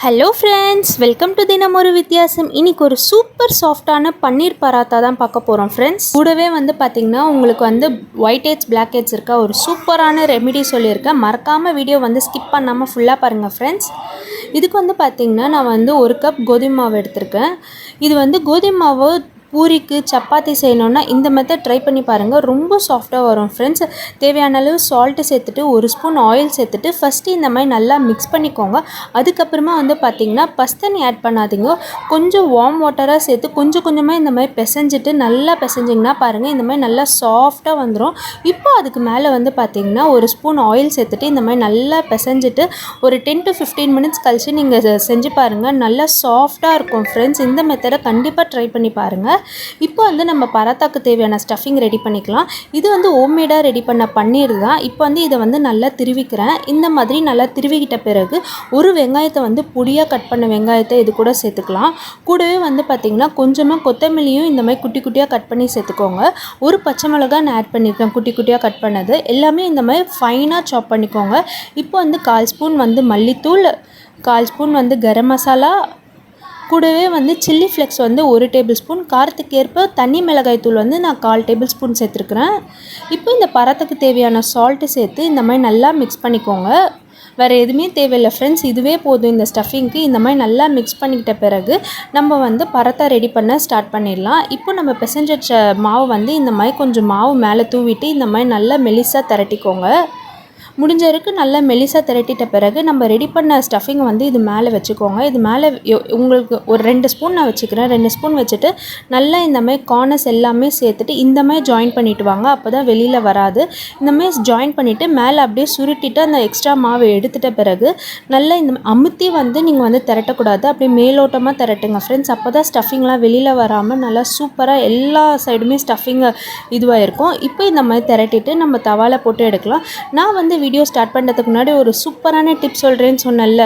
Hello friends, welcome to தினம் ஒரு வித்தியாசம். இன்றைக்கி ஒரு சூப்பர் சாஃப்டான பன்னீர் பராத்தா தான் பார்க்க போகிறோம் ஃப்ரெண்ட்ஸ். கூடவே பார்த்திங்கன்னா உங்களுக்கு ஒயிட் ஹெட்ஸ் பிளாக் ஹெட்ஸ் இருக்கா ஒரு சூப்பரான ரெமிடி சொல்லியிருக்கேன். மறக்காமல் வீடியோ ஸ்கிப் பண்ணாமல் ஃபுல்லாக பாருங்கள் ஃப்ரெண்ட்ஸ். இதுக்கு பார்த்திங்கன்னா நான் 1 கப் கோதுமை மாவு எடுத்திருக்கேன். இது கோதுமை மாவு பூரிக்கு சப்பாத்தி செய்யணுன்னா இந்த மெத்தட் ட்ரை பண்ணி பாருங்கள். ரொம்ப சாஃப்டாக வரும் ஃப்ரெண்ட்ஸ். தேவையான அளவு சால்ட்டு சேர்த்துட்டு 1 ஸ்பூன் ஆயில் சேர்த்துட்டு ஃபஸ்ட்டு இந்த மாதிரி நல்லா மிக்ஸ் பண்ணிக்கோங்க. அதுக்கப்புறமா பார்த்திங்கன்னா பஸ்தண்ணி ஆட் பண்ணாதீங்க. கொஞ்சம் வார்ம் வாட்டராக சேர்த்து கொஞ்சம் கொஞ்சமாக இந்த மாதிரி பிசைஞ்சிட்டு நல்லா பிசைஞ்சிங்கன்னா பாருங்கள் இந்த மாதிரி நல்லா சாஃப்டாக வந்துடும். இப்போ அதுக்கு மேலே பார்த்திங்கன்னா 1 ஸ்பூன் ஆயில் சேர்த்துட்டு இந்த மாதிரி நல்லா பிசைஞ்சிட்டு ஒரு 10 to 15 மினிட்ஸ் கழித்து நீங்கள் செஞ்சு பாருங்கள். நல்லா சாஃப்டாக இருக்கும் ஃப்ரெண்ட்ஸ். இந்த மெத்தடை கண்டிப்பாக ட்ரை பண்ணி பாருங்கள். இப்போ நம்ம பராத்தாக்கு தேவையான ஸ்டஃபிங் ரெடி பண்ணிக்கலாம். இது ஹோம்மேடாக ரெடி பண்ண பன்னீர் தான். இப்போ இதை நல்லா திருவிக்கிறேன். இந்த மாதிரி நல்லா திருவிக்கிட்ட பிறகு ஒரு வெங்காயத்தை பொடியாக கட் பண்ண வெங்காயத்தை இது கூட சேர்த்துக்கலாம். கூடவே பார்த்திங்கன்னா கொஞ்சமாக கொத்தமல்லியும் இந்த மாதிரி குட்டி குட்டியாக கட் பண்ணி சேர்த்துக்கோங்க. ஒரு பச்சை மிளகாய் நான் ஆட் பண்ணியிருக்கேன் குட்டி குட்டியாக கட் பண்ணது. எல்லாமே இந்த மாதிரி ஃபைனாக சாப் பண்ணிக்கோங்க. இப்போ 1/4 ஸ்பூன் மல்லித்தூள், 1/4 ஸ்பூன் கரம் மசாலா, கூடவே சில்லி ஃப்ளெக்ஸ் 1 டேபிள் ஸ்பூன், காரத்துக்கு ஏற்ப தனி மிளகாய் தூள் நான் 1/4 டேபிள் ஸ்பூன் சேர்த்துருக்குறேன். இப்போ இந்த பராத்தாக்கு தேவையான சால்ட்டு சேர்த்து இந்த மாதிரி நல்லா மிக்ஸ் பண்ணிக்கோங்க. வேறு எதுவுமே தேவையில்லை ஃப்ரெண்ட்ஸ். இதுவே போதும் இந்த ஸ்டஃபிங்க்கு. இந்த மாதிரி நல்லா மிக்ஸ் பண்ணிக்கிட்ட பிறகு நம்ம பராத்தா ரெடி பண்ண ஸ்டார்ட் பண்ணிடலாம். இப்போ நம்ம பிசைஞ்ச மாவு இந்த மாதிரி கொஞ்சம் மாவு மேலே தூவிட்டு இந்த மாதிரி நல்லா மெலிசாக திரட்டிக்கோங்க. முடிஞ்ச வரைக்கும் நல்லா மெலிசாக திரட்டிட்ட பிறகு நம்ம ரெடி பண்ண ஸ்டஃபிங் இது மேலே வச்சுக்கோங்க. இது மேலே உங்களுக்கு ஒரு 2 ஸ்பூன் நான் வச்சுக்கிறேன். 2 ஸ்பூன் வச்சுட்டு நல்லா இந்த மாதிரி கார்னர்ஸ் எல்லாமே சேர்த்துட்டு இந்த மாதிரி ஜாயின் பண்ணிவிட்டு வாங்க. அப்போ தான் வெளியில் வராது. இந்த மாதிரி ஜாயின் பண்ணிவிட்டு மேலே அப்படியே சுருட்டிட்டு அந்த எக்ஸ்ட்ரா மாவை எடுத்துட்ட பிறகு நல்லா இந்த அமுத்தி நீங்கள் திரட்டக்கூடாது. அப்படியே மேலோட்டமாக திரட்டுங்க ஃப்ரெண்ட்ஸ். அப்போ தான் ஸ்டஃபிங்லாம் வெளியில் வராமல் நல்லா சூப்பராக எல்லா சைடுமே ஸ்டஃபிங் இதுவாக இருக்கும். இப்போ இந்த மாதிரி திரட்டிட்டு நம்ம தவாவில் போட்டு எடுக்கலாம். நான் வீடியோ ஸ்டார்ட் பண்ணுறதுக்கு முன்னாடி ஒரு சூப்பரான டிப் சொல்கிறேன்னு சொன்னேன்ல,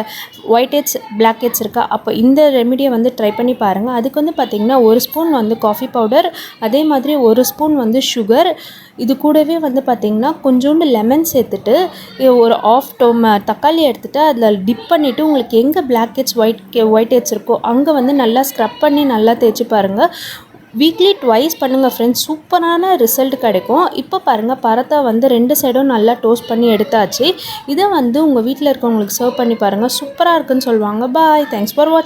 ஒயிட் ஹெட்ஸ் பிளாக் ஹெட்ஸ் இருக்கா, அப்போ இந்த ரெமிடியை ட்ரை பண்ணி பாருங்கள். அதுக்கு பார்த்திங்கன்னா 1 ஸ்பூன் காஃபி பவுடர், அதே மாதிரி 1 ஸ்பூன் சுகர், இது கூடவே பார்த்திங்கன்னா கொஞ்சோண்டு லெமன் சேர்த்துட்டு ஒரு ஆஃப் தக்காளி எடுத்துகிட்டு அதில் டிப் பண்ணிவிட்டு உங்களுக்கு எங்கே பிளாக் ஹெட்ஸ் ஒயிட் ஹெட்ஸ் இருக்கோ அங்கே நல்லா ஸ்க்ரப் பண்ணி நல்லா தேய்ச்சி பாருங்கள். வீக்லி ட்வைஸ் பண்ணுங்கள் ஃப்ரெண்ட்ஸ். சூப்பரான ரிசல்ட் கிடைக்கும். இப்போ பாருங்கள் பராத்தா 2 சைடும் நல்லா டோஸ்ட் பண்ணி எடுத்தாச்சு. இதை உங்கள் வீட்டில் இருக்கவங்களுக்கு சர்வ் பண்ணி பாருங்கள். சூப்பராக இருக்குன்னு சொல்லுவாங்க. பாய், தேங்க்ஸ் ஃபார் வாட்சிங்.